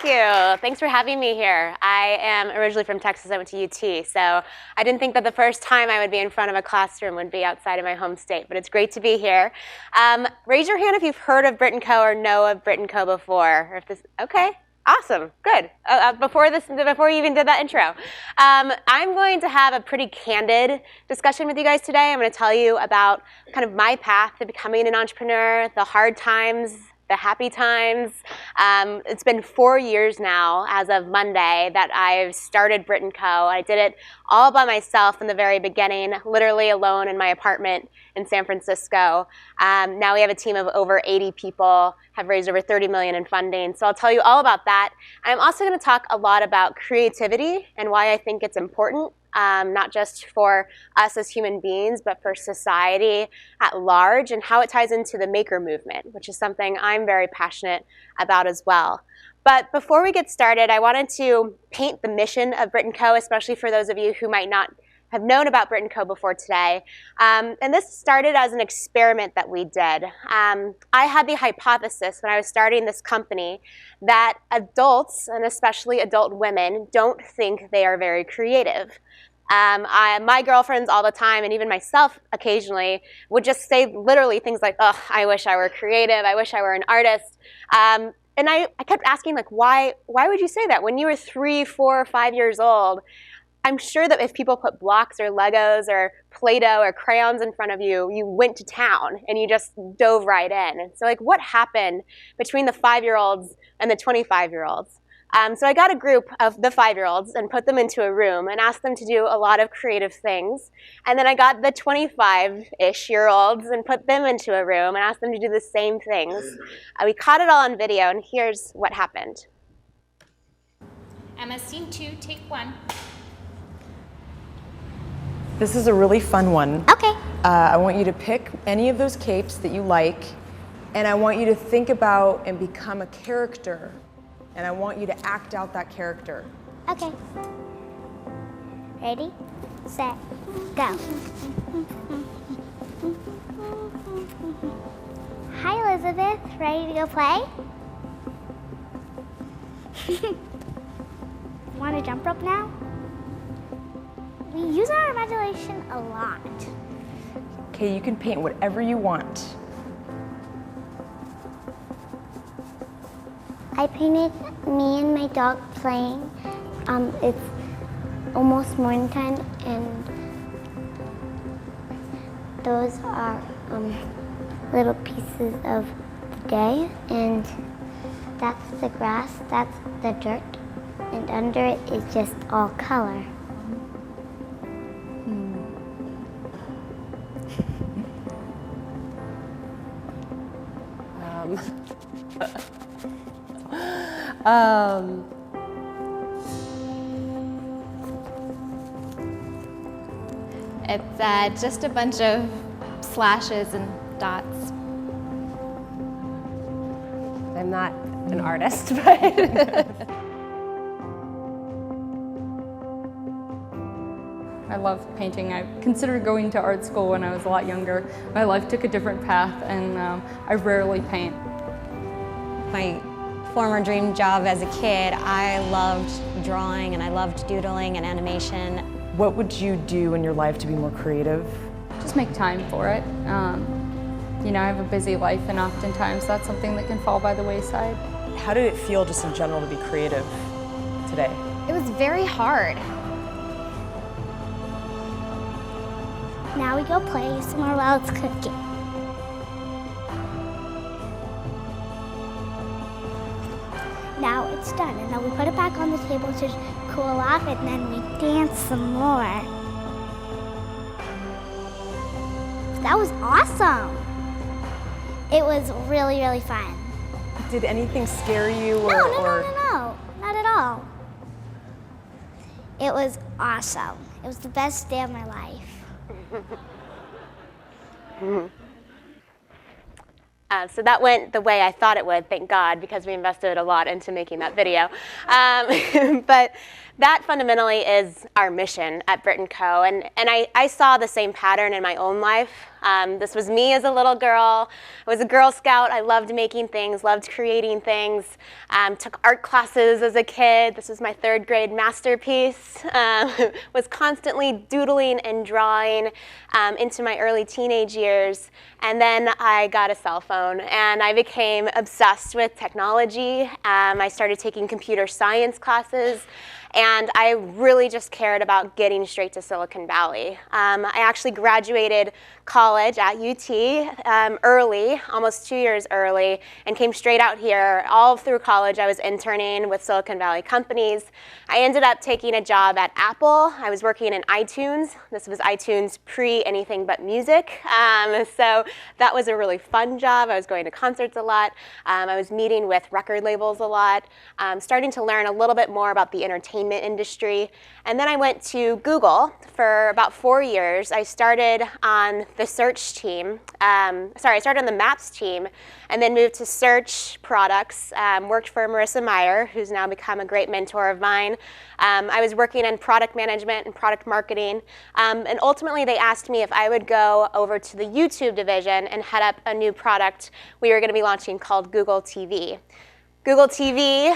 you. Thanks for having me here. I am originally from Texas. I went to UT, so I didn't think that the first time I would be in front of a classroom would be outside of my home state, but it's great to be here. Raise your hand if you've heard of Brit Co or know of Brit Co before. Or if this, okay. Awesome, good. Before you even did that intro, I'm going to have a pretty candid discussion with you guys today. I'm going to tell you about kind of my path to becoming an entrepreneur, the hard times, the happy times. It's been 4 years now, as of Monday, that I've started Brit Co. I did it all by myself in the very beginning, literally alone in my apartment in San Francisco. Now we have a team of over 80 people, have raised over 30 million in funding. So I'll tell you all about that. I'm also going to talk a lot about creativity and why I think it's important. Not just for us as human beings, but for society at large, and how it ties into the maker movement, which is something I'm very passionate about as well. But before we get started, I wanted to paint the mission of Brit Co, especially for those of you who might not have known about Brit Co before today. And this started as an experiment that we did. I had the hypothesis when I was starting this company that adults, and especially adult women, don't think they are very creative. My girlfriends all the time, and even myself occasionally, would just say literally things like, "Oh, I wish I were creative. I wish I were an artist." And I kept asking, like, why would you say that? When you were 3, 4, 5 years old, I'm sure that if people put blocks or Legos or Play-Doh or crayons in front of you, you went to town and you just dove right in. And so, like, what happened between the 5-year-olds and the 25-year-olds? So I got a group of the 5-year-olds and put them into a room and asked them to do a lot of creative things. And then I got the 25-ish-year-olds and put them into a room and asked them to do the same things. We caught it all on video, and here's what happened. Emma, scene 2, take 1. This is a really fun one. Okay. I want you to pick any of those capes that you like, and I want you to think about and become a character, and I want you to act out that character. Okay. Ready, set, go. Hi, Elizabeth. Ready to go play? Want to jump rope now? We use our imagination a lot. Okay, you can paint whatever you want. I painted me and my dog playing. It's almost morning time, and those are little pieces of the day. And that's the grass, that's the dirt, and under it is just all color. It's just a bunch of slashes and dots. I'm not an artist, but I love painting. I considered going to art school when I was a lot younger. My life took a different path, and I rarely paint. my former dream job as a kid, I loved drawing and I loved doodling and animation. What would you do in your life to be more creative? Just make time for it. You know, I have a busy life, and oftentimes that's something that can fall by the wayside. How did it feel just in general to be creative today? It was very hard. Now we go play some more while it's cooking. Now it's done, and then we put it back on the table to cool off, and then we dance some more. That was awesome. It was really, really fun. Did anything scare you or? No, not at all. It was awesome. It was the best day of my life. So that went the way I thought it would, thank God, because we invested a lot into making that video. But that fundamentally is our mission at Brit Co. And I saw the same pattern in my own life. This was me as a little girl. I was a Girl Scout. I loved making things, loved creating things. Took art classes as a kid. This was my 3rd grade masterpiece. Was constantly doodling and drawing into my early teenage years. And then I got a cell phone and I became obsessed with technology. I started taking computer science classes. And I really just cared about getting straight to Silicon Valley. I actually graduated college at UT early, almost 2 years early, and came straight out here. All through college, I was interning with Silicon Valley companies. I ended up taking a job at Apple. I was working in iTunes. This was iTunes pre-anything but music. So that was a really fun job. I was going to concerts a lot. I was meeting with record labels a lot, starting to learn a little bit more about the entertainment industry. And then I went to Google for about 4 years. I started on the search team. I started on the Maps team and then moved to search products. Worked for Marissa Meyer, who's now become a great mentor of mine. I was working in product management and product marketing. And ultimately, they asked me if I would go over to the YouTube division and head up a new product we were going to be launching called Google TV. Google TV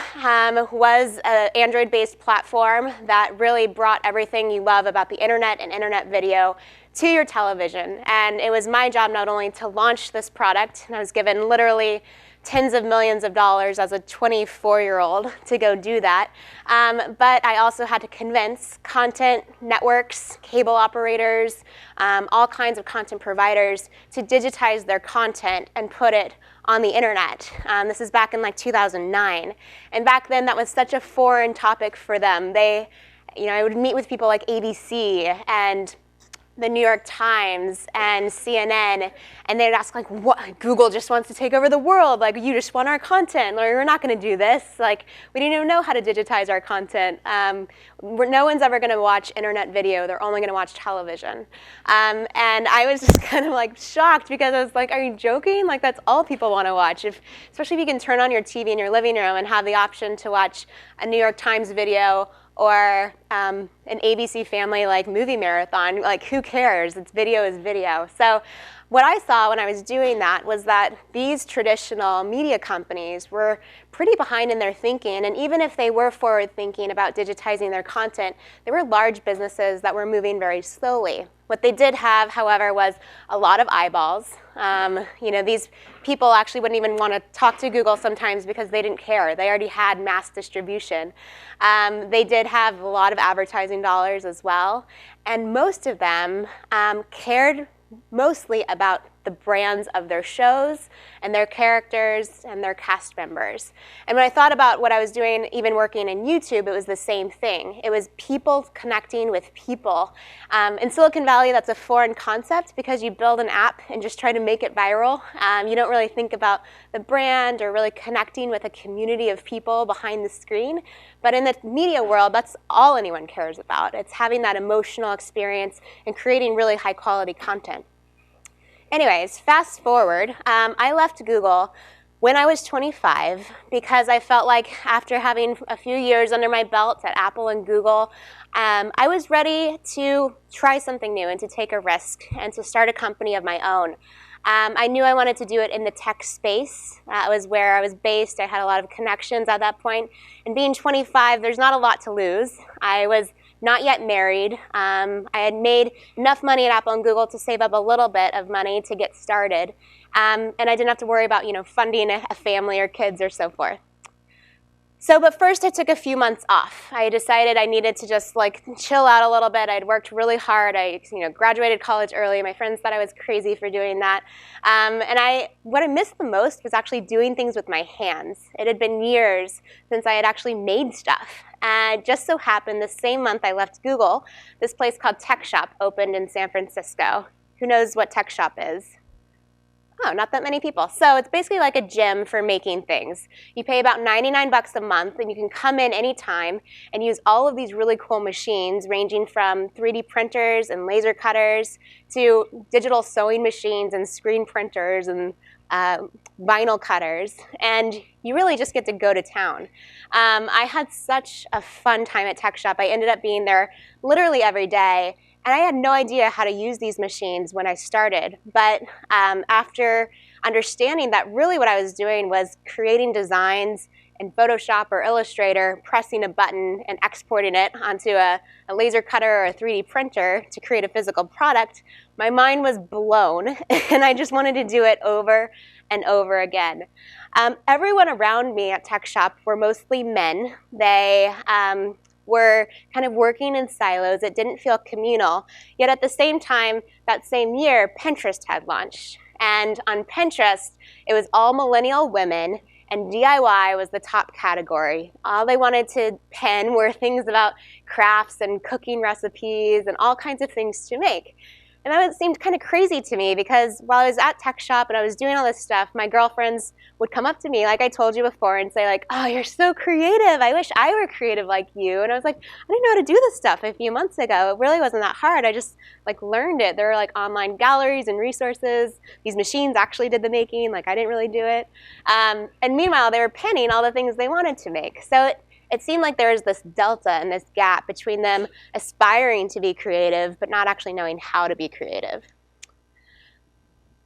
was an Android-based platform that really brought everything you love about the internet and internet video to your television. And it was my job not only to launch this product, and I was given literally tens of millions of dollars as a 24-year-old to go do that, but I also had to convince content networks, cable operators, all kinds of content providers to digitize their content and put it on the internet. This is back in like 2009. And back then that was such a foreign topic for them. I would meet with people like ABC and the New York Times and CNN, and they'd ask like, "What? Google just wants to take over the world? Like, you just want our content? Like, we're not going to do this. Like, we didn't even know how to digitize our content. No one's ever going to watch internet video. They're only going to watch television." And I was just kind of like shocked because I was like, "Are you joking? Like, that's all people want to watch. Especially if you can turn on your TV in your living room and have the option to watch a New York Times video or an ABC Family like movie marathon, like who cares? It's video is video." So what I saw when I was doing that was that these traditional media companies were pretty behind in their thinking, and even if they were forward thinking about digitizing their content, they were large businesses that were moving very slowly. What they did have, however, was a lot of eyeballs. These people actually wouldn't even want to talk to Google sometimes because they didn't care. They already had mass distribution. They did have a lot of advertising dollars as well, and most of them cared mostly about the brands of their shows and their characters and their cast members. And when I thought about what I was doing, even working in YouTube, it was the same thing. It was people connecting with people. In Silicon Valley, that's a foreign concept because you build an app and just try to make it viral. You don't really think about the brand or really connecting with a community of people behind the screen. But in the media world, that's all anyone cares about. It's having that emotional experience and creating really high quality content. Anyways, fast forward, I left Google when I was 25 because I felt like after having a few years under my belt at Apple and Google, I was ready to try something new and to take a risk and to start a company of my own. I knew I wanted to do it in the tech space. That was where I was based. I had a lot of connections at that point. And being 25, there's not a lot to lose. I was not yet married. I had made enough money at Apple and Google to save up a little bit of money to get started. And I didn't have to worry about, funding a family or kids or so forth. But first I took a few months off. I decided I needed to just chill out a little bit. I'd worked really hard. I graduated college early. My friends thought I was crazy for doing that. What I missed the most was actually doing things with my hands. It had been years since I had actually made stuff. And it just so happened the same month I left Google, this place called Tech Shop opened in San Francisco. Who knows what Tech Shop is? Oh, not that many people. So it's basically like a gym for making things. You pay about $99 a month, and you can come in anytime and use all of these really cool machines, ranging from 3D printers and laser cutters to digital sewing machines and screen printers and vinyl cutters, and you really just get to go to town. I had such a fun time at Tech Shop. I ended up being there literally every day, and I had no idea how to use these machines when I started. But after understanding that really what I was doing was creating designs in Photoshop or Illustrator, pressing a button and exporting it onto a laser cutter or a 3D printer to create a physical product, my mind was blown, and I just wanted to do it over and over again. Everyone around me at Tech Shop were mostly men. They were kind of working in silos. It didn't feel communal. Yet at the same time, that same year, Pinterest had launched. And on Pinterest, it was all millennial women, and DIY was the top category. All they wanted to pin were things about crafts and cooking recipes and all kinds of things to make. And that seemed kind of crazy to me because while I was at Tech Shop and I was doing all this stuff, my girlfriends would come up to me, like I told you before, and say like, "Oh, you're so creative. I wish I were creative like you." And I was like, I didn't know how to do this stuff a few months ago. It really wasn't that hard. I just like learned it. There were like online galleries and resources. These machines actually did the making. Like I didn't really do it. And meanwhile, they were pinning all the things they wanted to make. So it seemed like there was this delta and this gap between them aspiring to be creative but not actually knowing how to be creative.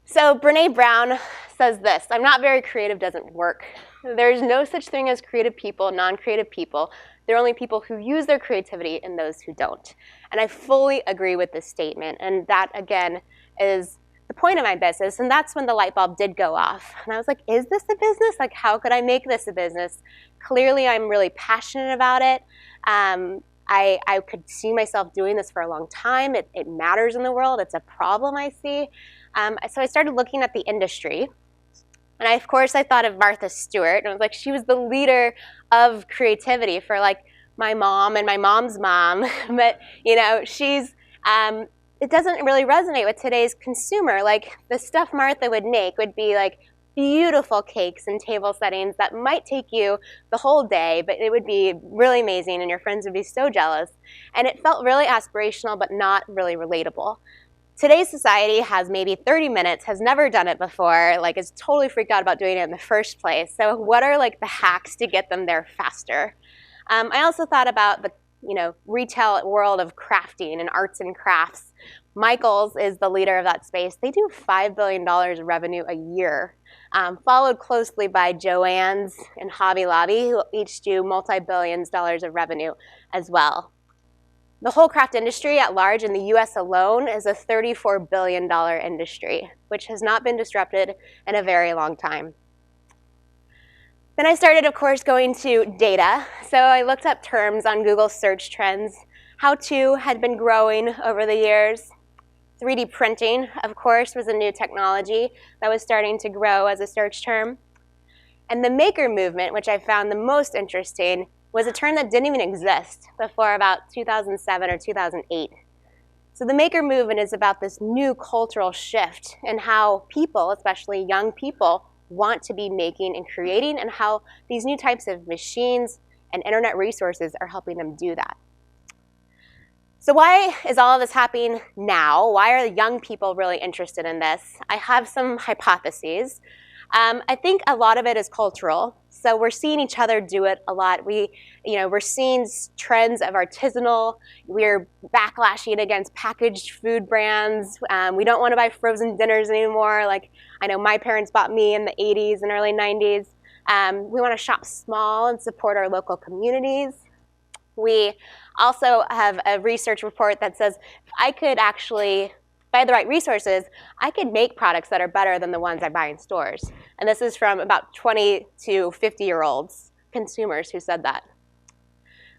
So Brené Brown says this: "I'm not very creative doesn't work. There's no such thing as creative people, non-creative people. There are only people who use their creativity and those who don't." And I fully agree with this statement, and that again is the point of my business, and that's when the light bulb did go off. And I was like, is this a business? Like, how could I make this a business? Clearly, I'm really passionate about it. I could see myself doing this for a long time. It matters in the world. It's a problem I see. So I started looking at the industry. And of course, I thought of Martha Stewart. And I was like, she was the leader of creativity for like my mom and my mom's mom. But, you know, she's... it doesn't really resonate with today's consumer. Like the stuff Martha would make would be like beautiful cakes and table settings that might take you the whole day, but it would be really amazing and your friends would be so jealous. And it felt really aspirational, but not really relatable. Today's society has maybe 30 minutes, has never done it before, like is totally freaked out about doing it in the first place. So what are like the hacks to get them there faster? I also thought about the retail world of crafting and arts and crafts. Michaels is the leader of that space. They do $5 billion of revenue a year, followed closely by Joann's and Hobby Lobby, who each do multi-billions dollars of revenue as well. The whole craft industry at large in the US alone is a $34 billion industry, which has not been disrupted in a very long time. Then I started, of course, going to data. So I looked up terms on Google search trends. How to had been growing over the years. 3D printing, of course, was a new technology that was starting to grow as a search term. And the maker movement, which I found the most interesting, was a term that didn't even exist before about 2007 or 2008. So the maker movement is about this new cultural shift in how people, especially young people, want to be making and creating, and how these new types of machines and internet resources are helping them do that. So why is all of this happening now? Why are the young people really interested in this? I have some hypotheses. I think a lot of it is cultural. So we're seeing each other do it a lot. We're seeing trends of artisanal. We're backlashing against packaged food brands. We don't want to buy frozen dinners anymore. Like I know my parents bought me in the 80s and early 90s. We want to shop small and support our local communities. We also have a research report that says if I could actually, if I had the right resources, I could make products that are better than the ones I buy in stores. And this is from about 20 to 50-year-olds consumers who said that.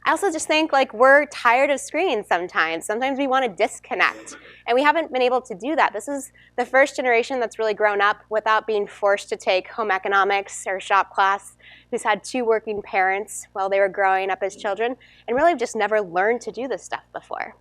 I also just think like we're tired of screens sometimes. Sometimes we want to disconnect, and we haven't been able to do that. This is the first generation that's really grown up without being forced to take home economics or shop class, who's had 2 working parents while they were growing up as children, and really just never learned to do this stuff before.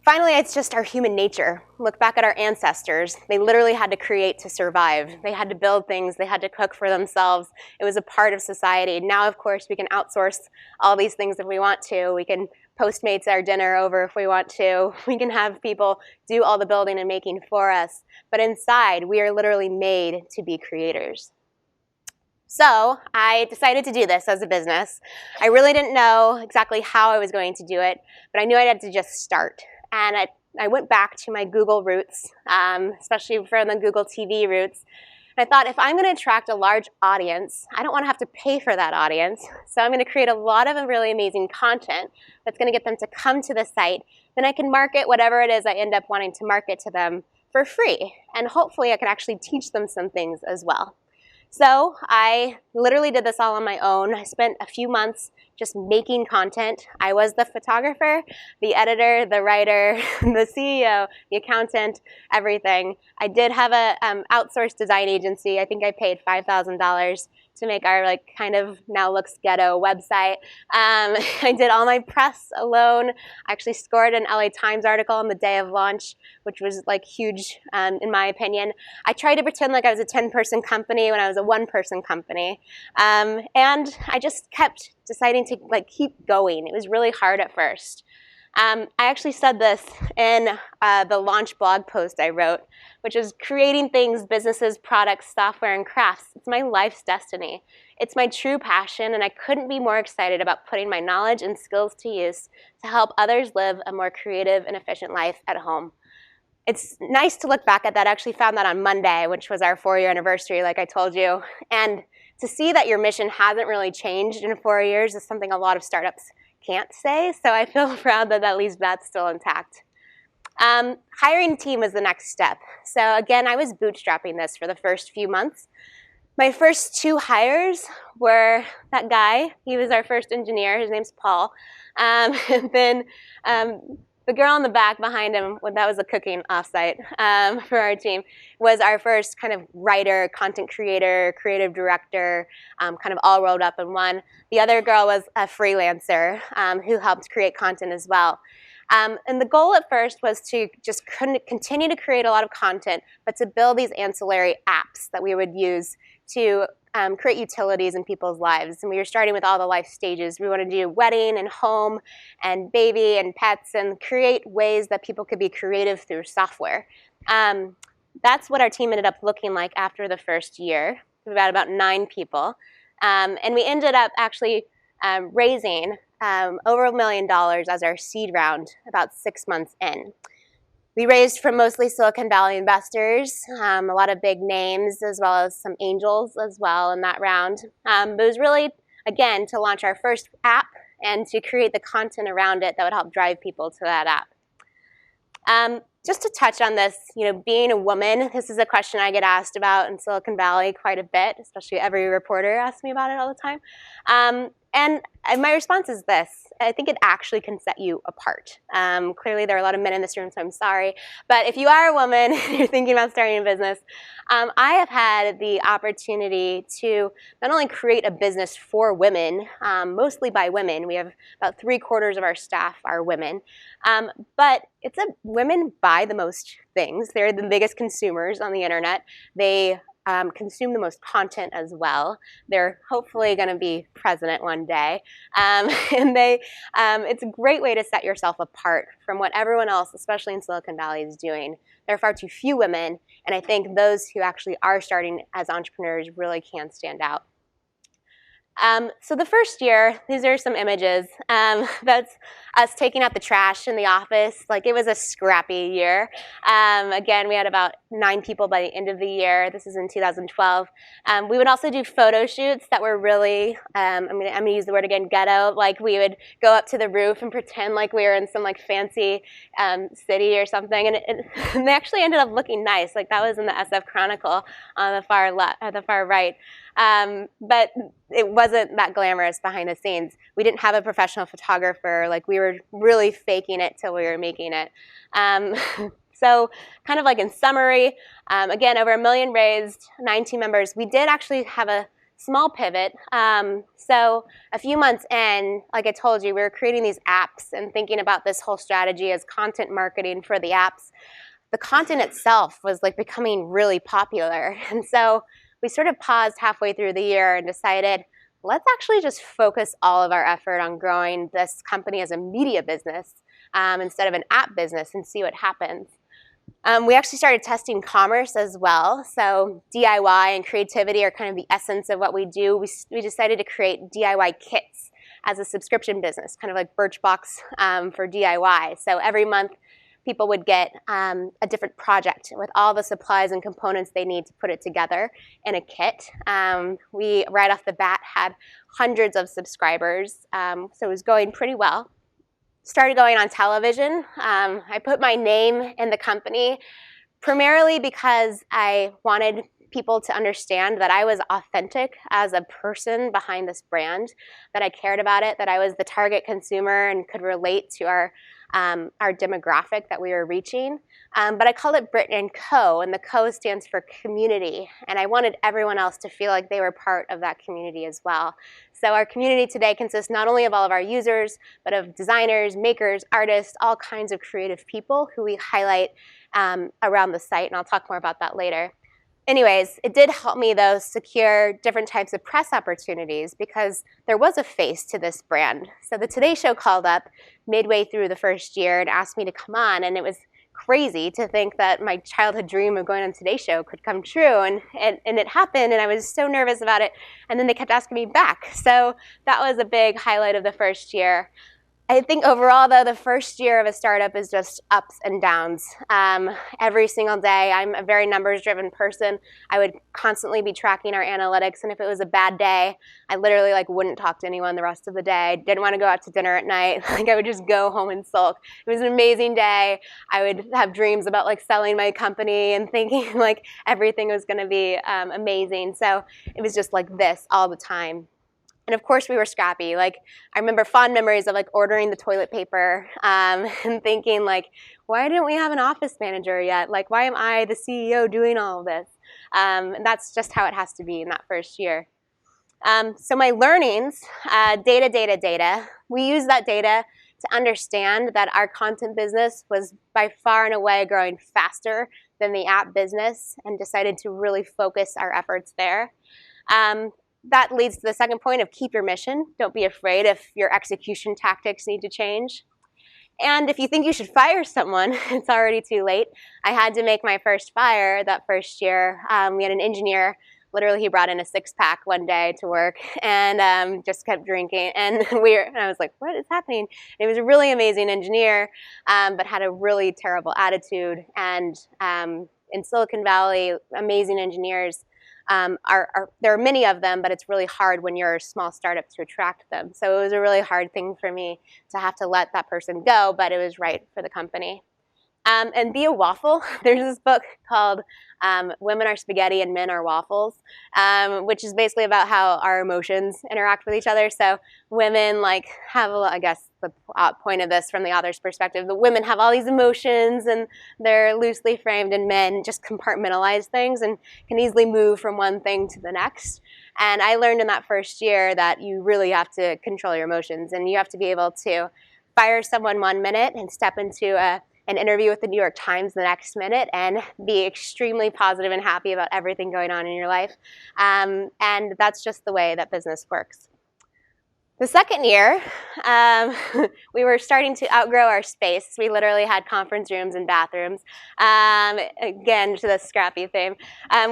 Finally, it's just our human nature. Look back at our ancestors. They literally had to create to survive. They had to build things. They had to cook for themselves. It was a part of society. Now, of course, we can outsource all these things if we want to. We can Postmates our dinner over if we want to. We can have people do all the building and making for us. But inside, we are literally made to be creators. So I decided to do this as a business. I really didn't know exactly how I was going to do it, but I knew I had to just start. And I went back to my Google roots, especially from the Google TV roots. And I thought, if I'm going to attract a large audience, I don't want to have to pay for that audience. So I'm going to create a lot of really amazing content that's going to get them to come to the site. Then I can market whatever it is I end up wanting to market to them for free. And hopefully I can actually teach them some things as well. So I literally did this all on my own. I spent a few months just making content. I was the photographer, the editor, the writer, the CEO, the accountant, everything. I did have a outsourced design agency. I think I paid $5,000 to make our kind of now looks ghetto website. I did all my press alone. I actually scored an LA Times article on the day of launch, which was huge in my opinion. I tried to pretend like I was a 10-person company when I was a 1-person company. And I just kept deciding to keep going. It was really hard at first. I actually said this in the launch blog post I wrote, which is creating things, businesses, products, software, and crafts. It's my life's destiny. It's my true passion, and I couldn't be more excited about putting my knowledge and skills to use to help others live a more creative and efficient life at home. It's nice to look back at that. I actually found that on Monday, which was our 4-year anniversary, like I told you. And to see that your mission hasn't really changed in 4 years is something a lot of startups can't say, so I feel proud that at least that's still intact. Hiring a team was the next step. So again, I was bootstrapping this for the first few months. My first 2 hires were that guy. He was our first engineer. His name's Paul. And then the girl in the back behind him, that was a cooking offsite for our team, was our first kind of writer, content creator, creative director, kind of all rolled up in one. The other girl was a freelancer who helped create content as well. And the goal at first was to just continue to create a lot of content, but to build these ancillary apps that we would use to create utilities in people's lives. And we were starting with all the life stages. We wanted to do wedding and home and baby and pets and create ways that people could be creative through software. That's what our team ended up looking like after the first year. We had about 9 people. And we ended up actually raising over $1 million as our seed round about 6 months in. We raised from mostly Silicon Valley investors, a lot of big names, as well as some angels as well in that round. But it was really, again, to launch our first app and to create the content around it that would help drive people to that app. Just to touch on this, being a woman, this is a question I get asked about in Silicon Valley quite a bit, especially every reporter asks me about it all the time. And my response is this: I think it actually can set you apart. Clearly there are a lot of men in this room, so I'm sorry. But if you are a woman and you're thinking about starting a business, I have had the opportunity to not only create a business for women, mostly by women. We have about 3/4 of our staff are women. But women buy the most things. They're the biggest consumers on the internet. They consume the most content as well. They're hopefully going to be president one day. And it's a great way to set yourself apart from what everyone else, especially in Silicon Valley, is doing. There are far too few women, and I think those who actually are starting as entrepreneurs really can stand out. So the first year, these are some images. That's us taking out the trash in the office. It was a scrappy year. Again, we had about 9 people by the end of the year. This is in 2012. We would also do photo shoots that were really, I'm gonna use the word again, ghetto. We would go up to the roof and pretend like we were in some fancy city or something, and they actually ended up looking nice. That was in the SF Chronicle on the far left, the far right. But it wasn't that glamorous behind the scenes. We didn't have a professional photographer. We were really faking it till we were making it. So kind of in summary, again, over $1 million raised, 9 team members. We did actually have a small pivot. So a few months in, like I told you, we were creating these apps and thinking about this whole strategy as content marketing for the apps. The content itself was becoming really popular. And so we sort of paused halfway through the year and decided, let's actually just focus all of our effort on growing this company as a media business instead of an app business and see what happens. We actually started testing commerce as well. So DIY and creativity are kind of the essence of what we do. We decided to create DIY kits as a subscription business, kind of like Birchbox for DIY. So every month, people would get a different project with all the supplies and components they need to put it together in a kit. We, right off the bat, had hundreds of subscribers, so it was going pretty well. Started going on television. I put my name in the company primarily because I wanted people to understand that I was authentic as a person behind this brand, that I cared about it, that I was the target consumer and could relate to our demographic that we were reaching. But I called it Brit Co, and the Co stands for community, and I wanted everyone else to feel like they were part of that community as well. So our community today consists not only of all of our users, but of designers, makers, artists, all kinds of creative people who we highlight around the site, and I'll talk more about that later. Anyways, it did help me, though, secure different types of press opportunities because there was a face to this brand. So the Today Show called up midway through the first year and asked me to come on, and it was crazy to think that my childhood dream of going on Today Show could come true, and it happened, and I was so nervous about it, and then they kept asking me back. So that was a big highlight of the first year. I think overall, though, the first year of a startup is just ups and downs. Every single day, I'm a very numbers-driven person. I would constantly be tracking our analytics, and if it was a bad day, I literally wouldn't talk to anyone the rest of the day. I didn't want to go out to dinner at night. I would just go home and sulk. It was an amazing day. I would have dreams about selling my company and thinking everything was going to be amazing. So it was just like this all the time. And of course, we were scrappy. I remember fond memories of ordering the toilet paper and thinking why didn't we have an office manager yet? Why am I the CEO doing all of this? And that's just how it has to be in that first year. So my learnings, data. We use that data to understand that our content business was by far and away growing faster than the app business, and decided to really focus our efforts there. That leads to the second point of keep your mission. Don't be afraid if your execution tactics need to change. And if you think you should fire someone, it's already too late. I had to make my first fire that first year. We had an engineer, literally he brought in a six-pack one day to work and just kept drinking. And I was like, what is happening? And he was a really amazing engineer, but had a really terrible attitude. And in Silicon Valley, amazing engineers, there are many of them, but it's really hard when you're a small startup to attract them. So it was a really hard thing for me to have to let that person go, but it was right for the company. And be a waffle. There's this book called Women Are Spaghetti and Men Are Waffles, which is basically about how our emotions interact with each other. So women have, I guess the point of this from the author's perspective, the women have all these emotions and they're loosely framed, and men just compartmentalize things and can easily move from one thing to the next. And I learned in that first year that you really have to control your emotions, and you have to be able to fire someone 1 minute and step into an interview with the New York Times the next minute and be extremely positive and happy about everything going on in your life. And that's just the way that business works. The second year, we were starting to outgrow our space. We literally had conference rooms and bathrooms. Again, to the scrappy theme.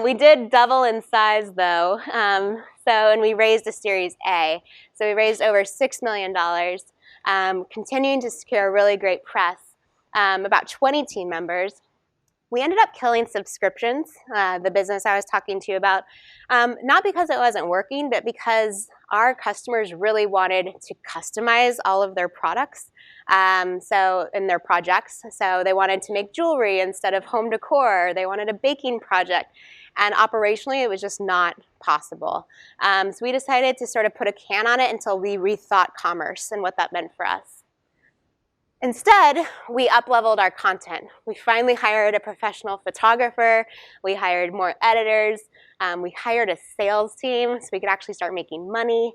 We did double in size, though. And we raised a Series A. So we raised over $6 million, continuing to secure really great press. About 20 team members. We ended up killing subscriptions, the business I was talking to you about, not because it wasn't working, but because our customers really wanted to customize all of their products, in their projects. So they wanted to make jewelry instead of home decor. They wanted a baking project. And operationally, it was just not possible. So we decided to sort of put a can on it until we rethought commerce and what that meant for us. Instead, we up-leveled our content. We finally hired a professional photographer. We hired more editors. We hired a sales team so we could actually start making money.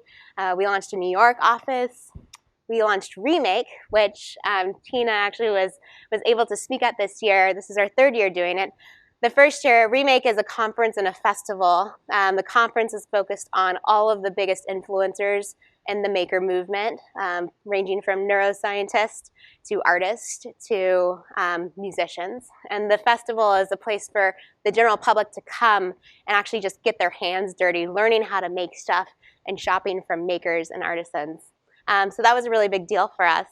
We launched a New York office. We launched Remake, which Tina actually was able to speak at this year. This is our third year doing it. The first year, Remake is a conference and a festival. The conference is focused on all of the biggest influencers in the maker movement, ranging from neuroscientists to artists to musicians. And the festival is a place for the general public to come and actually just get their hands dirty, learning how to make stuff and shopping from makers and artisans. So that was a really big deal for us.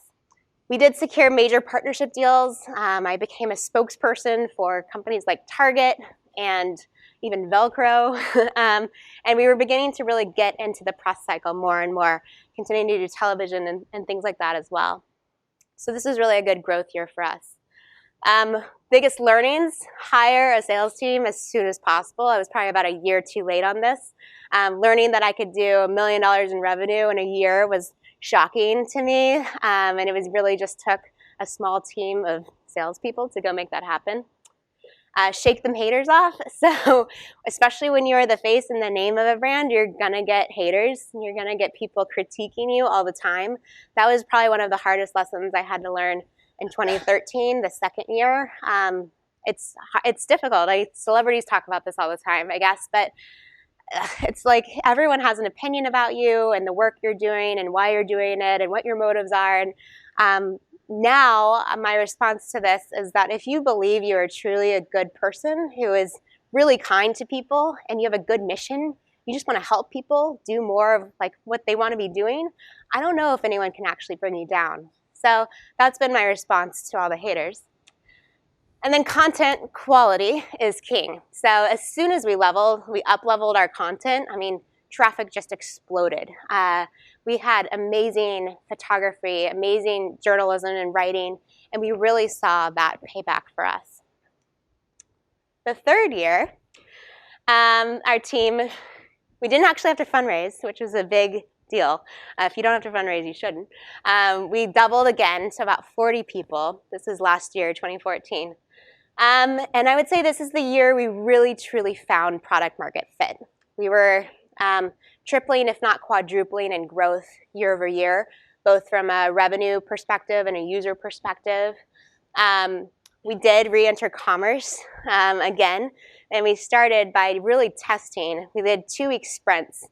We did secure major partnership deals. I became a spokesperson for companies like Target and even Velcro. And we were beginning to really get into the press cycle more and more, continuing to do television and things like that as well. So this is really a good growth year for us. Biggest learnings, hire a sales team as soon as possible. I was probably about a year too late on this. Learning that I could do $1 million in revenue in a year was shocking to me, and it was really just took a small team of salespeople to go make that happen. Shake them haters off. So especially when you're the face and the name of a brand, you're gonna get haters. You're gonna get people critiquing you all the time. That was probably one of the hardest lessons I had to learn in 2013, the second year. It's difficult. Celebrities talk about this all the time, I guess, but it's like everyone has an opinion about you and the work you're doing and why you're doing it and what your motives are. And now my response to this is that if you believe you are truly a good person who is really kind to people and you have a good mission, you just want to help people do more of like what they want to be doing, I don't know if anyone can actually bring you down. So that's been my response to all the haters. And then content quality is king. So as soon as we up-leveled our content, I mean, traffic just exploded. We had amazing photography, amazing journalism and writing, and we really saw that payback for us. The third year, our team, we didn't actually have to fundraise, which was a big deal. If you don't have to fundraise, you shouldn't. We doubled again to about 40 people. This is last year, 2014. And I would say this is the year we really, truly found product market fit. We were tripling, if not quadrupling in growth year over year, both from a revenue perspective and a user perspective. We did re-enter commerce again, and we started by really testing. We did 2-week sprints,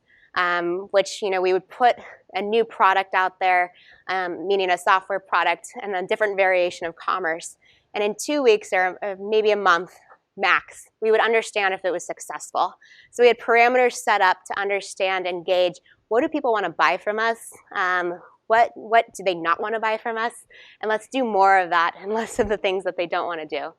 which we would put a new product out there, meaning a software product, and a different variation of commerce. And in 2 weeks or maybe a month max, we would understand if it was successful. So we had parameters set up to understand and gauge what do people want to buy from us, what do they not want to buy from us, and let's do more of that and less of the things that they don't want to do.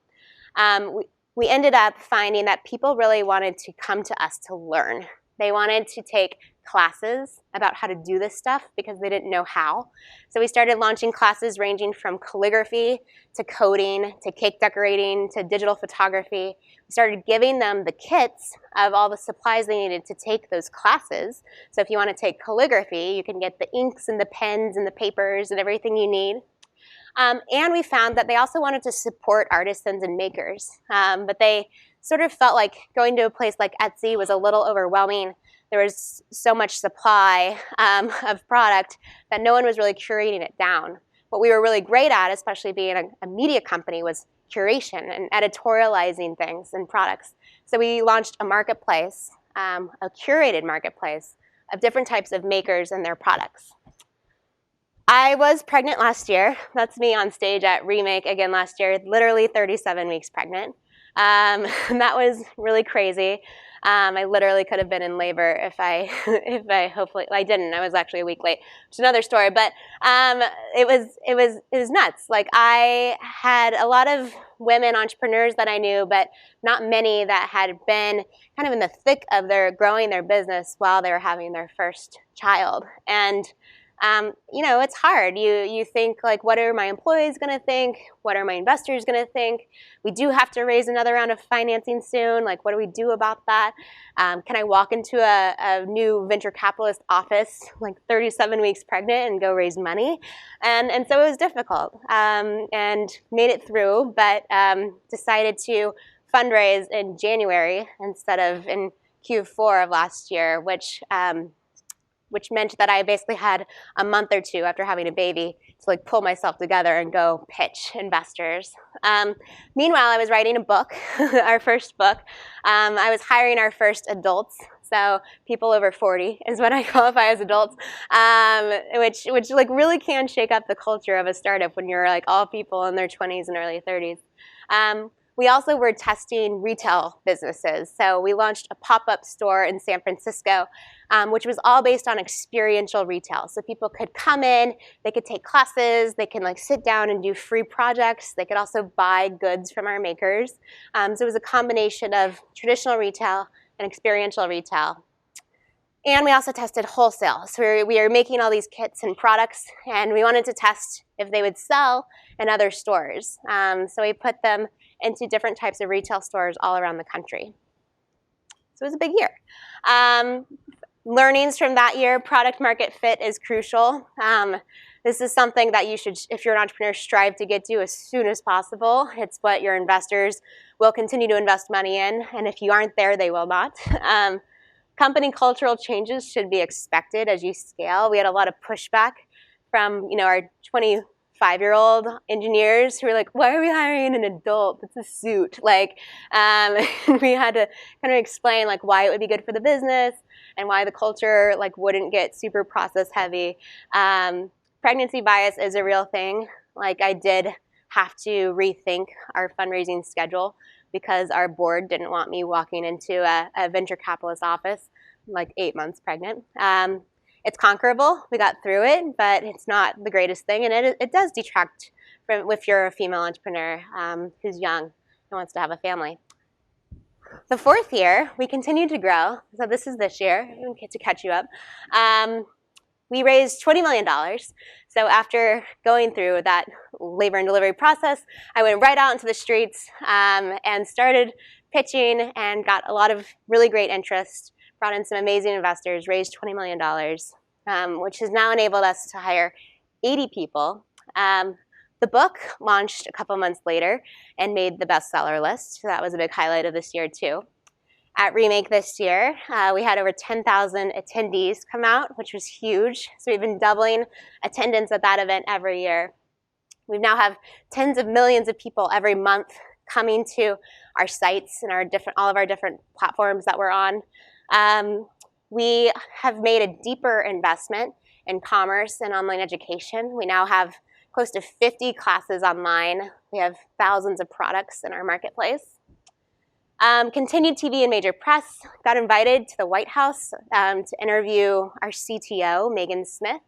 We ended up finding that people really wanted to come to us to learn. They wanted to take classes about how to do this stuff because they didn't know how. So we started launching classes ranging from calligraphy to coding to cake decorating to digital photography. We started giving them the kits of all the supplies they needed to take those classes. So if you want to take calligraphy, you can get the inks and the pens and the papers and everything you need. And we found that they also wanted to support artisans and makers, but they sort of felt like going to a place like Etsy was a little overwhelming. There was so much supply of product that no one was really curating it down. What we were really great at, especially being a media company, was curation and editorializing things and products. So we launched a marketplace, a curated marketplace of different types of makers and their products. I was pregnant last year. That's me on stage at Remake again last year, literally 37 weeks pregnant. That was really crazy. I literally could have been in labor if I hopefully, I didn't. I was actually a week late, which is another story. But it was nuts. Like I had a lot of women entrepreneurs that I knew, but not many that had been kind of in the thick of growing their business while they were having their first child. And it's hard. You think like, what are my employees going to think? What are my investors going to think? We do have to raise another round of financing soon. Like, what do we do about that? Can I walk into a new venture capitalist office, like 37 weeks pregnant, and go raise money? And so it was difficult, and made it through, but decided to fundraise in January instead of in Q4 of last year, which which meant that I basically had a month or two after having a baby to like pull myself together and go pitch investors. Meanwhile, I was writing a book, our first book. I was hiring our first adults. So people over 40 is what I qualify as adults, which like really can shake up the culture of a startup when you're like all people in their 20s and early 30s. We also were testing retail businesses. So we launched a pop-up store in San Francisco, which was all based on experiential retail. So people could come in, they could take classes, they can like sit down and do free projects. They could also buy goods from our makers. So it was a combination of traditional retail and experiential retail. And we also tested wholesale. So we are making all these kits and products, and we wanted to test if they would sell in other stores. So we put them into different types of retail stores all around the country. So it was a big year. Learnings from that year: product market fit is crucial. This is something that you should, if you're an entrepreneur, strive to get to as soon as possible. It's what your investors will continue to invest money in, and if you aren't there, they will not. Company cultural changes should be expected as you scale. We had a lot of pushback from our 25-year-old engineers who were like, why are we hiring an adult? It's a suit. Like, we had to kind of explain like why it would be good for the business and why the culture like wouldn't get super process heavy. Pregnancy bias is a real thing. Like, I did have to rethink our fundraising schedule because our board didn't want me walking into a venture capitalist office like 8 months pregnant. It's conquerable. We got through it, but it's not the greatest thing, and it does detract from if you're a female entrepreneur who's young and wants to have a family. The fourth year, we continued to grow. So this is this year, to catch you up. We raised $20 million. So after going through that labor and delivery process, I went right out into the streets and started pitching and got a lot of really great interest, brought in some amazing investors, raised $20 million, which has now enabled us to hire 80 people. The book launched a couple months later and made the bestseller list. So that was a big highlight of this year too. At Remake this year, we had over 10,000 attendees come out, which was huge. So we've been doubling attendance at that event every year. We now have tens of millions of people every month coming to our sites and all of our different platforms that we're on. We have made a deeper investment in commerce and online education. We now have close to 50 classes online. We have thousands of products in our marketplace. Continued TV and major press. Got invited to the White House to interview our CTO, Megan Smith.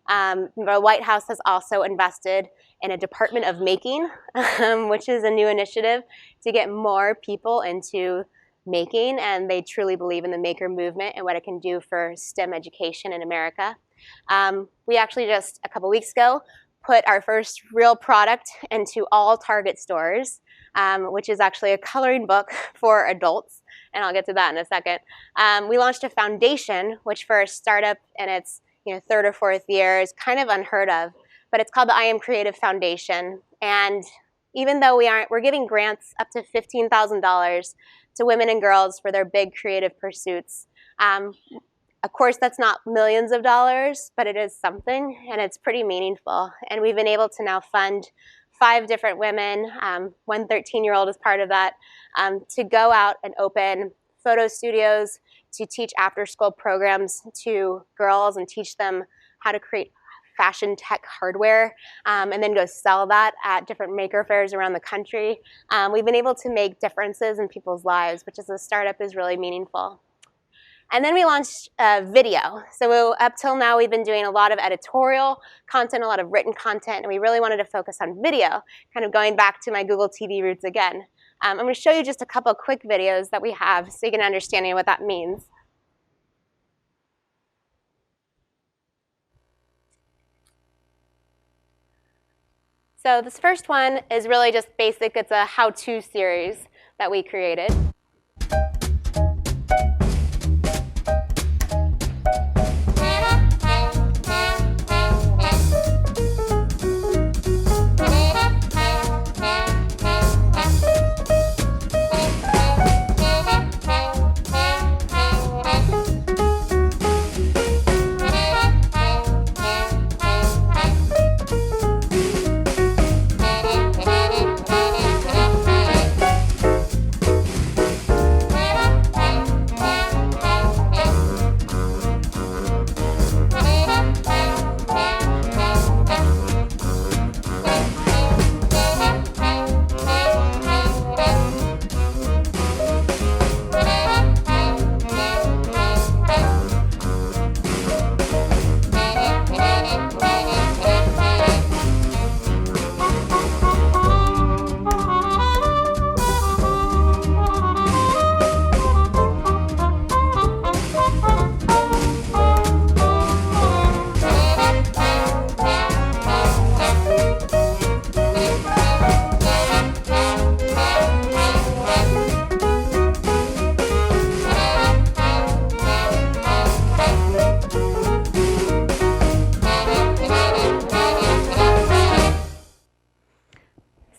The White House has also invested in a Department of Making, which is a new initiative to get more people into making, and they truly believe in the maker movement and what it can do for STEM education in America. We actually just a couple weeks ago put our first real product into all Target stores, which is actually a coloring book for adults, and I'll get to that in a second. We launched a foundation, which for a startup in its third or fourth year is kind of unheard of, but it's called the I Am Creative Foundation. And even though we're giving grants up to $15,000 to women and girls for their big creative pursuits. Of course, that's not millions of dollars, but it is something, and it's pretty meaningful. And we've been able to now fund 5 different women, one 13-year-old is part of that, to go out and open photo studios, to teach after-school programs to girls and teach them how to create fashion tech hardware, and then go sell that at different maker fairs around the country. We've been able to make differences in people's lives, which as a startup is really meaningful. And then we launched video. So up till now, we've been doing a lot of editorial content, a lot of written content, and we really wanted to focus on video, kind of going back to my Google TV roots again. I'm going to show you just a couple quick videos that we have so you can understand what that means. So this first one is really just basic. It's a how-to series that we created.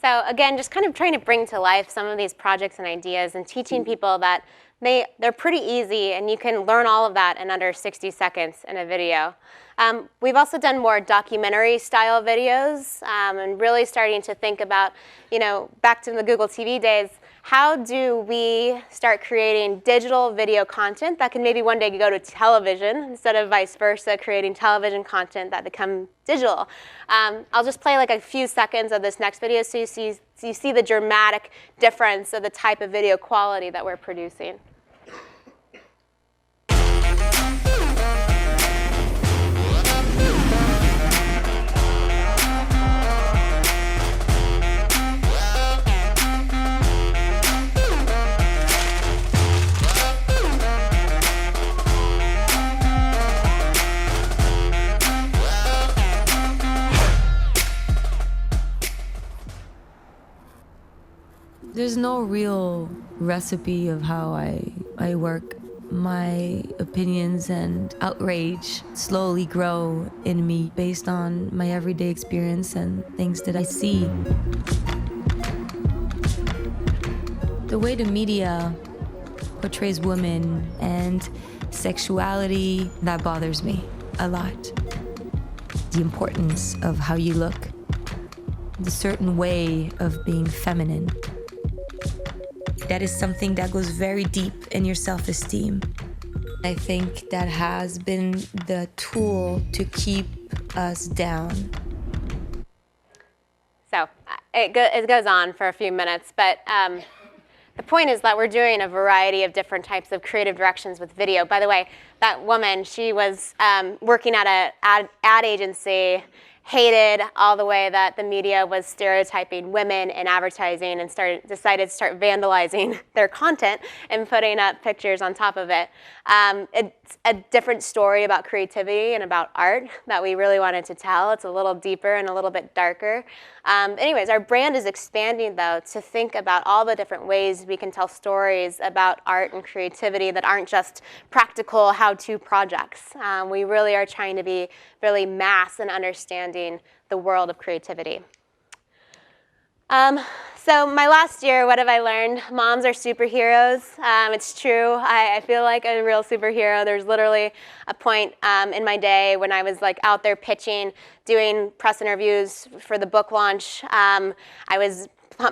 So again, just kind of trying to bring to life some of these projects and ideas and teaching people that they're pretty easy and you can learn all of that in under 60 seconds in a video. We've also done more documentary style videos and really starting to think about, back to the Google TV days, how do we start creating digital video content that can maybe one day go to television instead of vice versa, creating television content that become digital. I'll just play like a few seconds of this next video so you see the dramatic difference of the type of video quality that we're producing. There's no real recipe of how I work. My opinions and outrage slowly grow in me based on my everyday experience and things that I see. The way the media portrays women and sexuality, that bothers me a lot. The importance of how you look, the certain way of being feminine. That is something that goes very deep in your self-esteem. I think that has been the tool to keep us down. So it goes on for a few minutes, but the point is that we're doing a variety of different types of creative directions with video. By the way, that woman, she was working at an ad agency, hated all the way that the media was stereotyping women in advertising and decided to start vandalizing their content and putting up pictures on top of it. It's a different story about creativity and about art that we really wanted to tell. It's a little deeper and a little bit darker. Anyways, our brand is expanding, though, to think about all the different ways we can tell stories about art and creativity that aren't just practical how-to projects. We really are trying to be really mass and understanding the world of creativity. So my last year, what have I learned? Moms are superheroes. It's true. I feel like a real superhero. There's literally a point in my day when I was like out there pitching, doing press interviews for the book launch. I was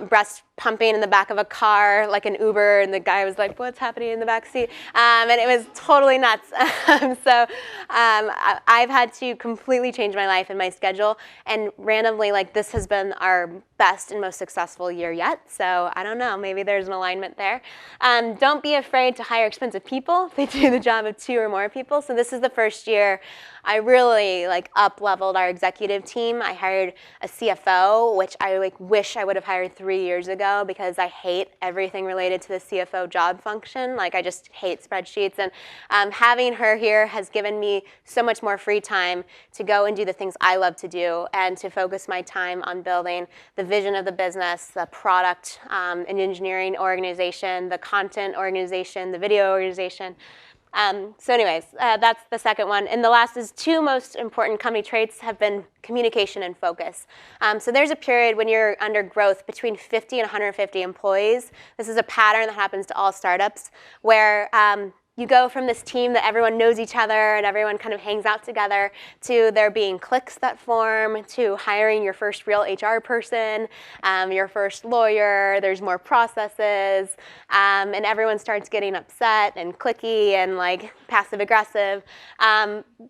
breast pumping in the back of a car, like an Uber, and the guy was like, "What's happening in the back seat?" And it was totally nuts. So I've had to completely change my life and my schedule, and randomly, like, this has been our best and most successful year yet. So I don't know, maybe there's an alignment there. Don't be afraid to hire expensive people. They do the job of 2 or more people. So this is the first year I really like up-leveled our executive team. I hired a CFO, which I wish I would have hired 3 years ago, because I hate everything related to the CFO job function. Like, I just hate spreadsheets. And having her here has given me so much more free time to go and do the things I love to do and to focus my time on building the vision of the business, the product and engineering organization, the content organization, the video organization. So anyways, that's the second one. And the last is 2 most important company traits have been communication and focus. So there's a period when you're under growth between 50 and 150 employees. This is a pattern that happens to all startups where you go from this team that everyone knows each other and everyone kind of hangs out together to there being cliques that form, to hiring your first real HR person, your first lawyer, there's more processes, and everyone starts getting upset and cliquey and like passive aggressive.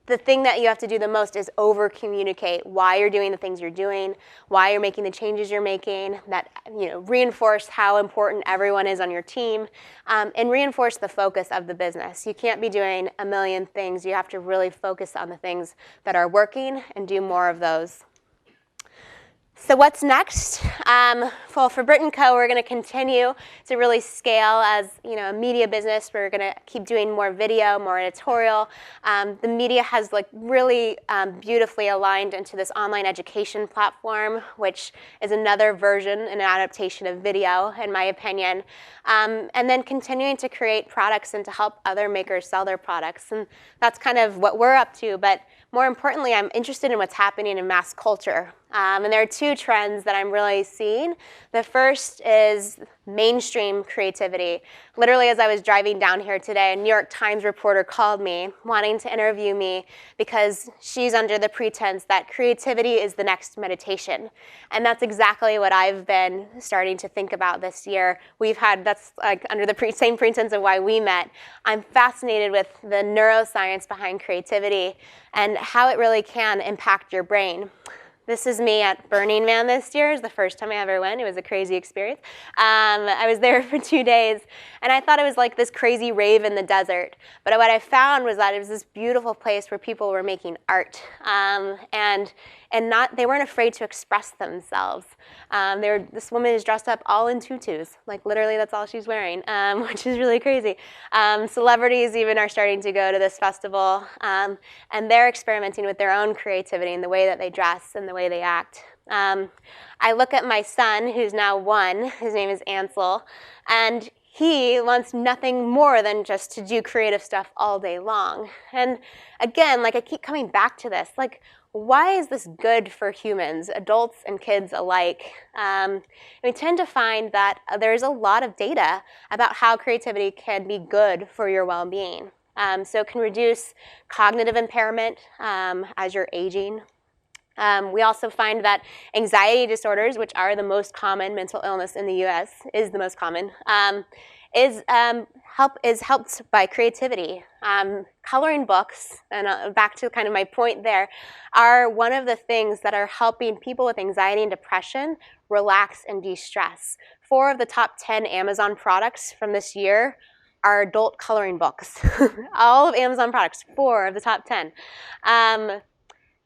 The thing that you have to do the most is over-communicate why you're doing the things you're doing, why you're making the changes you're making, that reinforce how important everyone is on your team, and reinforce the focus of the business. You can't be doing a million things. You have to really focus on the things that are working and do more of those. So what's next? Well, for Brit Co, we're going to continue to really scale as a media business. We're going to keep doing more video, more editorial. The media has like really beautifully aligned into this online education platform, which is another version and adaptation of video, in my opinion. And then continuing to create products and to help other makers sell their products. And that's kind of what we're up to. But more importantly, I'm interested in what's happening in mass culture. And there are two trends that I'm really seeing. The first is mainstream creativity. Literally, as I was driving down here today, a New York Times reporter called me wanting to interview me because she's under the pretense that creativity is the next meditation. And that's exactly what I've been starting to think about this year. That's like under the same pretense of why we met. I'm fascinated with the neuroscience behind creativity and how it really can impact your brain. This is me at Burning Man this year. It's the first time I ever went. It was a crazy experience. I was there for 2 days, and I thought it was like this crazy rave in the desert. But what I found was that it was this beautiful place where people were making art, they weren't afraid to express themselves. This woman is dressed up all in tutus, like literally that's all she's wearing, which is really crazy. Celebrities even are starting to go to this festival, and they're experimenting with their own creativity in the way that they dress and the way they act. I look at my son, who's now 1, his name is Ansel, and he wants nothing more than just to do creative stuff all day long. And again, like I keep coming back to this, like why is this good for humans, adults and kids alike? We tend to find that there's a lot of data about how creativity can be good for your well-being. So it can reduce cognitive impairment as you're aging. We also find that anxiety disorders, which are the most common mental illness in the US, is the most common, is helped by creativity. Coloring books, and back to kind of my point there, are one of the things that are helping people with anxiety and depression relax and de-stress. 4 of the top 10 Amazon products from this year are adult coloring books. All of Amazon products, 4 of the top 10.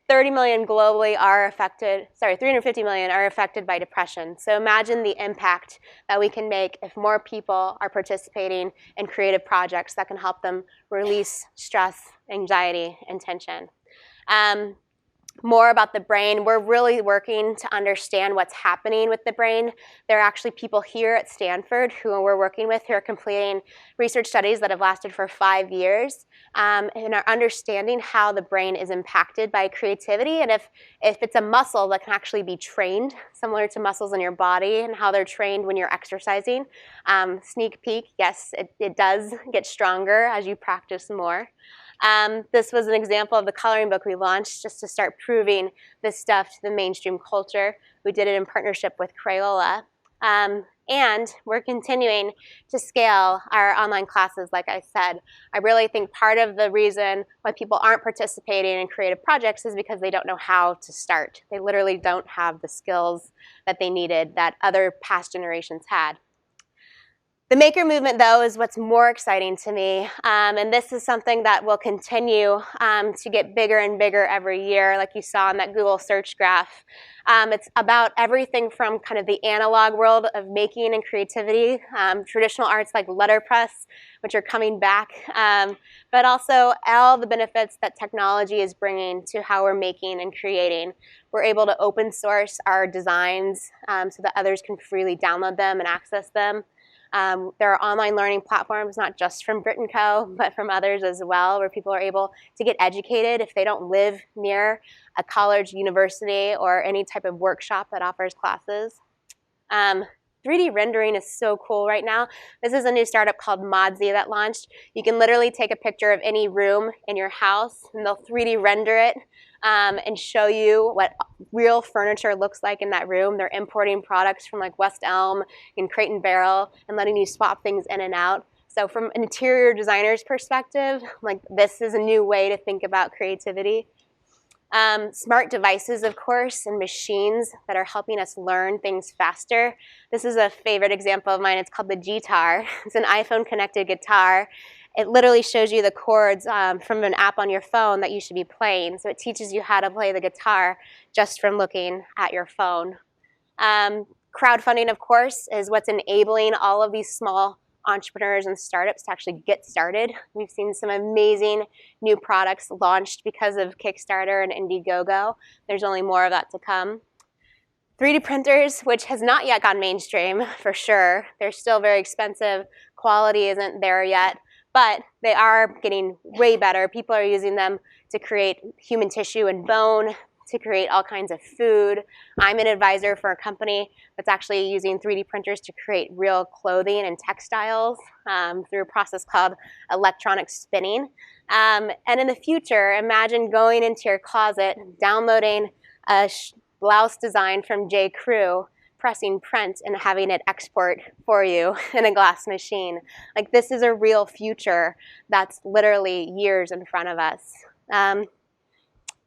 30 million globally are affected, 350 million are affected by depression. So imagine the impact that we can make if more people are participating in creative projects that can help them release stress, anxiety, and tension. More about the brain, we're really working to understand what's happening with the brain. There are actually people here at Stanford who we're working with who are completing research studies that have lasted for 5 years and are understanding how the brain is impacted by creativity, and if it's a muscle that can actually be trained, similar to muscles in your body and how they're trained when you're exercising. Sneak peek, yes, it does get stronger as you practice more. This was an example of the coloring book we launched just to start proving this stuff to the mainstream culture. We did it in partnership with Crayola. And we're continuing to scale our online classes, like I said. I really think part of the reason why people aren't participating in creative projects is because they don't know how to start. They literally don't have the skills that they needed that other past generations had. The maker movement, though, is what's more exciting to me, and this is something that will continue to get bigger and bigger every year, like you saw in that Google search graph. It's about everything from kind of the analog world of making and creativity, traditional arts like letterpress, which are coming back, but also all the benefits that technology is bringing to how we're making and creating. We're able to open source our designs so that others can freely download them and access them. There are online learning platforms, not just from Brit Co, but from others as well, where people are able to get educated if they don't live near a college, university, or any type of workshop that offers classes. 3D rendering is so cool right now. This is a new startup called Modsy that launched. You can literally take a picture of any room in your house, and they'll 3D render it and show you what real furniture looks like in that room. They're importing products from like West Elm and Crate and Barrel and letting you swap things in and out. So from an interior designer's perspective, like this is a new way to think about creativity. Smart devices, of course, and machines that are helping us learn things faster. This is a favorite example of mine. It's called the Guitar. It's an iPhone connected guitar. It literally shows you the chords from an app on your phone that you should be playing. So it teaches you how to play the guitar just from looking at your phone. Crowdfunding, of course, is what's enabling all of these small entrepreneurs and startups to actually get started. We've seen some amazing new products launched because of Kickstarter and Indiegogo. There's only more of that to come. 3D printers, which has not yet gone mainstream for sure. They're still very expensive. Quality isn't there yet, but they are getting way better. People are using them to create human tissue and bone, to create all kinds of food. I'm an advisor for a company that's actually using 3D printers to create real clothing and textiles through a process called electronic spinning. And in the future, imagine going into your closet, downloading a blouse design from J. Crew, pressing print and having it export for you in a glass machine. Like, this is a real future that's literally years in front of us.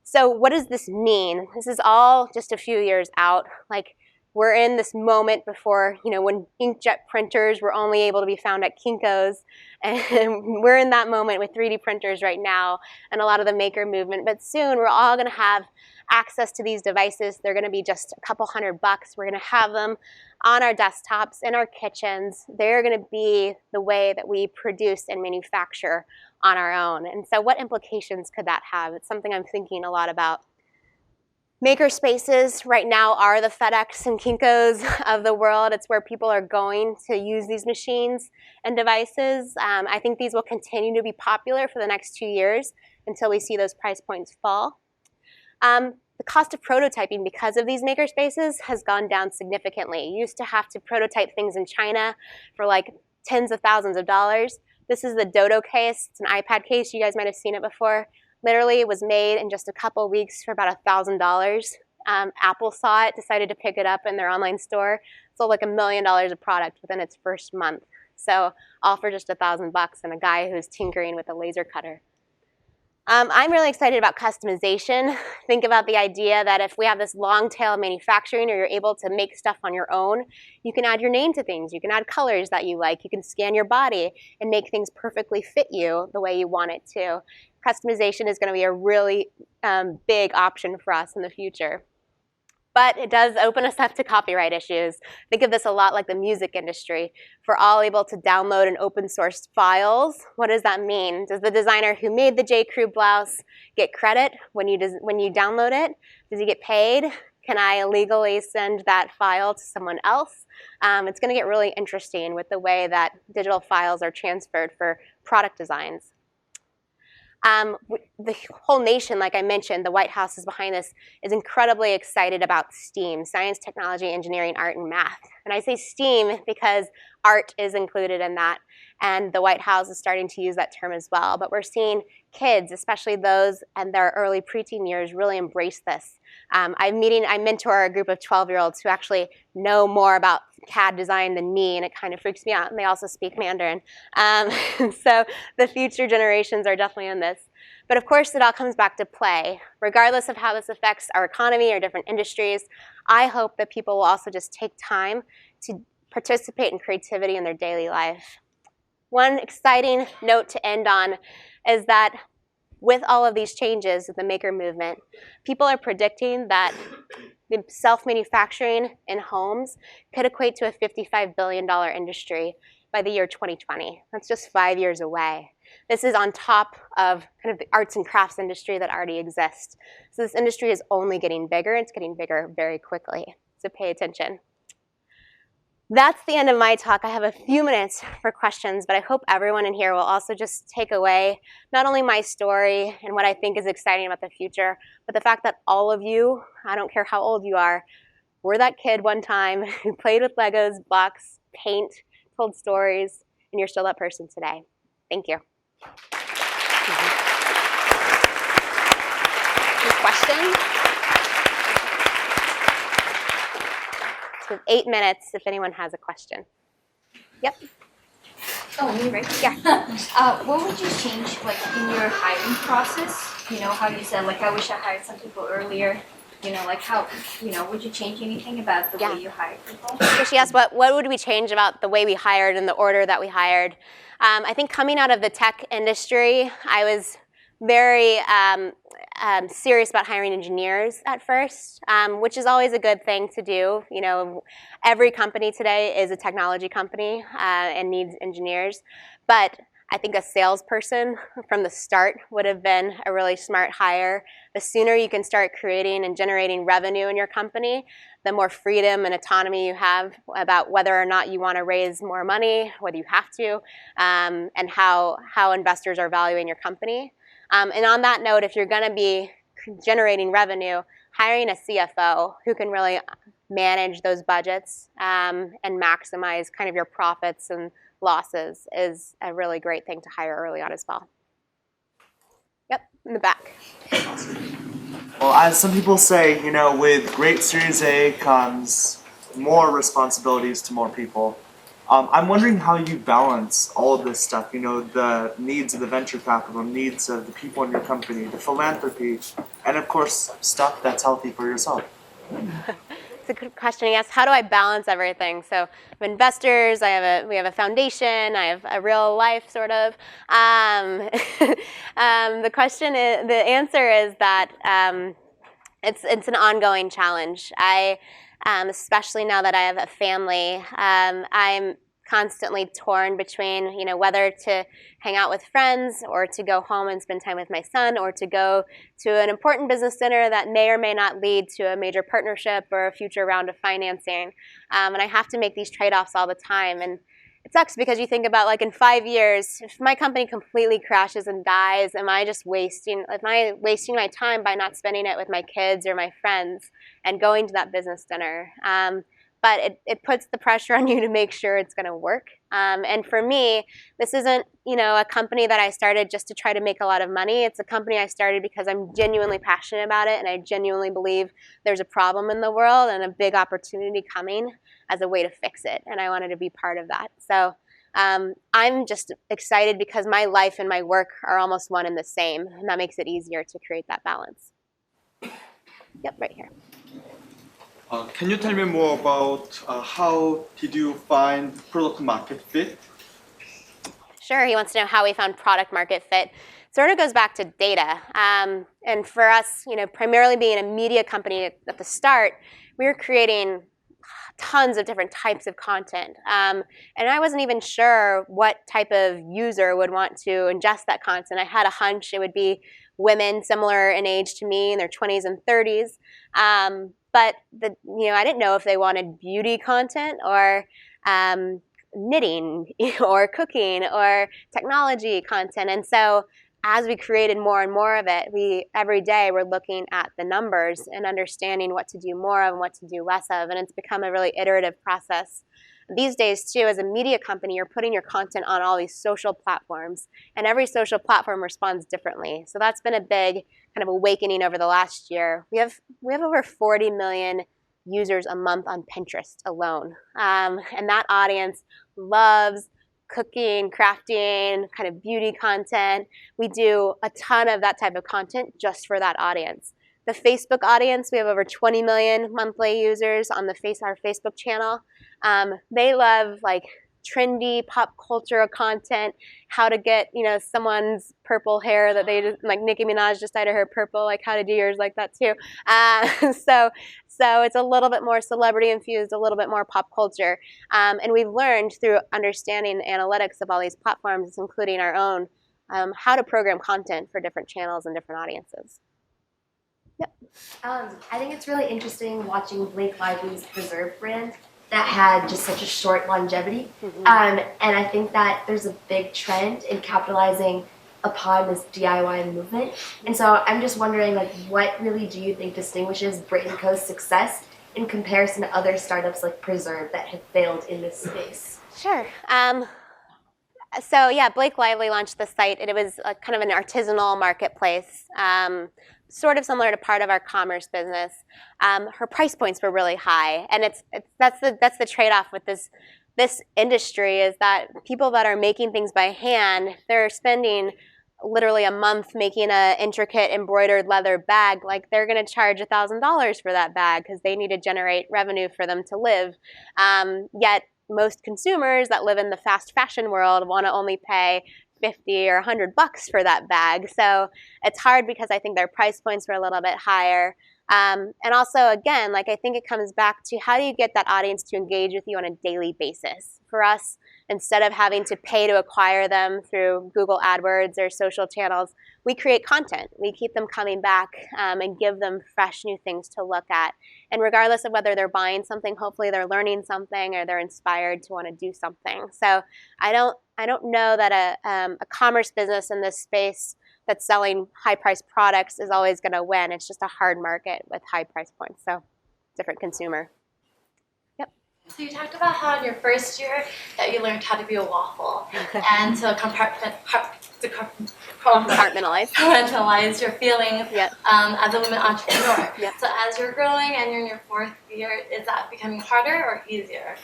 So what does this mean? This is all just a few years out. Like, we're in this moment before, when inkjet printers were only able to be found at Kinko's, and we're in that moment with 3D printers right now and a lot of the maker movement. But soon we're all going to have access to these devices. They're going to be just a couple $100. We're going to have them on our desktops, in our kitchens. They're going to be the way that we produce and manufacture on our own. And so what implications could that have? It's something I'm thinking a lot about. Maker spaces right now are the FedEx and Kinko's of the world. It's where people are going to use these machines and devices. I think these will continue to be popular for the next 2 years until we see those price points fall. The cost of prototyping because of these maker spaces has gone down significantly. You used to have to prototype things in China for like tens of thousands of dollars. This is the Dodo case. It's an iPad case. You guys might have seen it before. Literally, it was made in just a couple weeks for about $1,000. Apple saw it, decided to pick it up in their online store, sold like $1 million of product within its first month. So all for just $1,000 and a guy who's tinkering with a laser cutter. I'm really excited about customization. Think about the idea that if we have this long tail manufacturing, or you're able to make stuff on your own, you can add your name to things. You can add colors that you like. You can scan your body and make things perfectly fit you the way you want it to. Customization is going to be a really big option for us in the future. But it does open us up to copyright issues. Think of this a lot like the music industry. If we're all able to download and open source files, what does that mean? Does the designer who made the J. Crew blouse get credit when you download it? Does he get paid? Can I illegally send that file to someone else? It's going to get really interesting with the way that digital files are transferred for product designs. The whole nation, like I mentioned, the White House is behind this, is incredibly excited about STEAM, science, technology, engineering, art, and math. And I say STEAM because art is included in that, and the White House is starting to use that term as well. But we're seeing kids, especially those in their early preteen years, really embrace this. I mentor a group of 12-year-olds who actually know more about CAD design than me, and it kind of freaks me out. And they also speak Mandarin. So the future generations are definitely in this. But of course, it all comes back to play. Regardless of how this affects our economy or different industries, I hope that people will also just take time to participate in creativity in their daily life. One exciting note to end on is that with all of these changes of the maker movement, people are predicting that the self-manufacturing in homes could equate to a $55 billion industry by the year 2020. That's just 5 years away. This is on top of kind of the arts and crafts industry that already exists. So this industry is only getting bigger, and it's getting bigger very quickly. So pay attention. That's the end of my talk. I have a few minutes for questions, but I hope everyone in here will also just take away not only my story and what I think is exciting about the future, but the fact that all of you, I don't care how old you are, were that kid one time who played with Legos, blocks, paint, told stories, and you're still that person today. Thank you. Any questions? So 8 minutes if anyone has a question. Yep. Oh, me, right? Yeah. What would you change, like, in your hiring process? You know, how you said, like, I wish I hired some people earlier. You know, like, how, would you change anything about the way you hire people? So she asked, what would we change about the way we hired and the order that we hired? I think coming out of the tech industry, I was very serious about hiring engineers at first, which is always a good thing to do. You know, every company today is a technology company and needs engineers. But I think a salesperson from the start would have been a really smart hire. The sooner you can start creating and generating revenue in your company, the more freedom and autonomy you have about whether or not you want to raise more money, whether you have to, and how investors are valuing your company. And on that note, if you're going to be generating revenue, hiring a CFO who can really manage those budgets and maximize kind of your profits and losses is a really great thing to hire early on as well. Yep, in the back. Well, as some people say, you know, with great Series A comes more responsibilities to more people. I'm wondering how you balance all of this stuff, you know, the needs of the venture capital, needs of the people in your company, the philanthropy, and of course, stuff that's healthy for yourself. It's a good question. Yes, how do I balance everything? So I have investors, we have a foundation, I have a real life sort of. The answer is that it's an ongoing challenge. Especially now that I have a family, I'm constantly torn between, you know, whether to hang out with friends or to go home and spend time with my son or to go to an important business dinner that may or may not lead to a major partnership or a future round of financing. And I have to make these trade-offs all the time. And it sucks because you think about, like, in 5 years, if my company completely crashes and dies, am I wasting my time by not spending it with my kids or my friends and going to that business dinner? But it puts the pressure on you to make sure it's going to work. And for me, this isn't, you know, a company that I started just to try to make a lot of money. It's a company I started because I'm genuinely passionate about it, and I genuinely believe there's a problem in the world and a big opportunity coming as a way to fix it. And I wanted to be part of that. So I'm just excited because my life and my work are almost one and the same, and that makes it easier to create that balance. Yep, right here. Can you tell me more about how did you find product market fit? Sure, he wants to know how we found product market fit. Sort of goes back to data. And for us, you know, primarily being a media company at the start, we were creating tons of different types of content. And I wasn't even sure what type of user would want to ingest that content. I had a hunch it would be women similar in age to me in their 20s and 30s. But I didn't know if they wanted beauty content or knitting or cooking or technology content. And so as we created more and more of it, every day we're looking at the numbers and understanding what to do more of and what to do less of. And it's become a really iterative process. These days, too, as a media company, you're putting your content on all these social platforms, and every social platform responds differently. So that's been a big kind of awakening over the last year. We have over 40 million users a month on Pinterest alone, and that audience loves cooking, crafting, kind of beauty content. We do a ton of that type of content just for that audience. The Facebook audience, we have over 20 million monthly users on our Facebook channel. They love like trendy pop culture content, how to get, someone's purple hair that they just, like Nicki Minaj just dyed her hair purple, like how to do yours like that too. So it's a little bit more celebrity infused, a little bit more pop culture. And we've learned through understanding the analytics of all these platforms, including our own, how to program content for different channels and different audiences. Yep. I think it's really interesting watching Blake Lively's Preserve brand that had just such a short longevity. Mm-hmm. And I think that there's a big trend in capitalizing upon this DIY movement. And so I'm just wondering, what really do you think distinguishes Brit Co's success in comparison to other startups like Preserve that have failed in this space? Sure. So yeah, Blake Lively launched the site, and it was kind of an artisanal marketplace, sort of similar to part of our commerce business. Her price points were really high, and that's the trade-off with this industry, is that people that are making things by hand, they're spending literally a month making an intricate embroidered leather bag. Like, they're going to charge $1,000 for that bag because they need to generate revenue for them to live. Yet most consumers that live in the fast fashion world want to only pay $50 or $100 for that bag. So it's hard because I think their price points were a little bit higher. And also, again, I think it comes back to how do you get that audience to engage with you on a daily basis? For us, instead of having to pay to acquire them through Google AdWords or social channels, we create content. We keep them coming back and give them fresh new things to look at. And regardless of whether they're buying something, hopefully they're learning something or they're inspired to want to do something. So I don't know that a commerce business in this space that's selling high-priced products is always going to win. It's just a hard market with high price points, so different consumer. Yep. So you talked about how in your first year that you learned how to be a waffle and to compartmentalize your feelings as a woman entrepreneur. Yep. So as you're growing and you're in your 4th year, is that becoming harder or easier?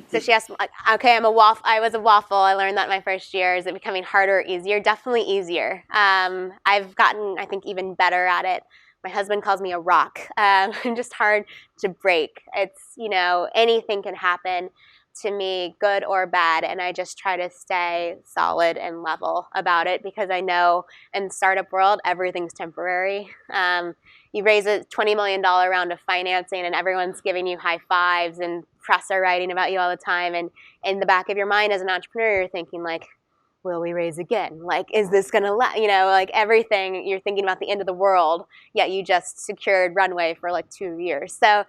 So she asked, okay, I'm a waffle. I was a waffle. I learned that my first year. Is it becoming harder or easier? Definitely easier. I've gotten, I think, even better at it. My husband calls me a rock. I'm just hard to break. It's, you know, anything can happen to me, good or bad, and I just try to stay solid and level about it because I know in the startup world, everything's temporary. You raise a $20 million round of financing and everyone's giving you high fives and press are writing about you all the time, and in the back of your mind as an entrepreneur, you're thinking like, will we raise again? Like, is this gonna you know, like everything, you're thinking about the end of the world, yet you just secured runway for like 2 years. So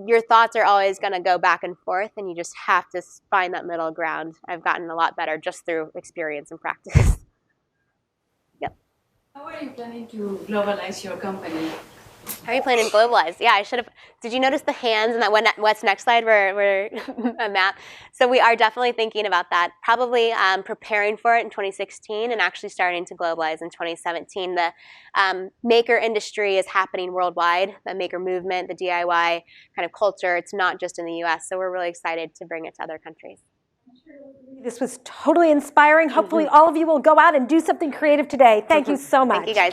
your thoughts are always going to go back and forth, and you just have to find that middle ground. I've gotten a lot better just through experience and practice. Yep. How are you planning to globalize your company? How are you planning to globalize? Yeah, I should have. Did you notice the hands and that what's next slide were a map? So we are definitely thinking about that. Probably preparing for it in 2016 and actually starting to globalize in 2017. The maker industry is happening worldwide. The maker movement, the DIY kind of culture. It's not just in the U.S. So we're really excited to bring it to other countries. This was totally inspiring. Hopefully all of you will go out and do something creative today. Thank you so much. Thank you guys.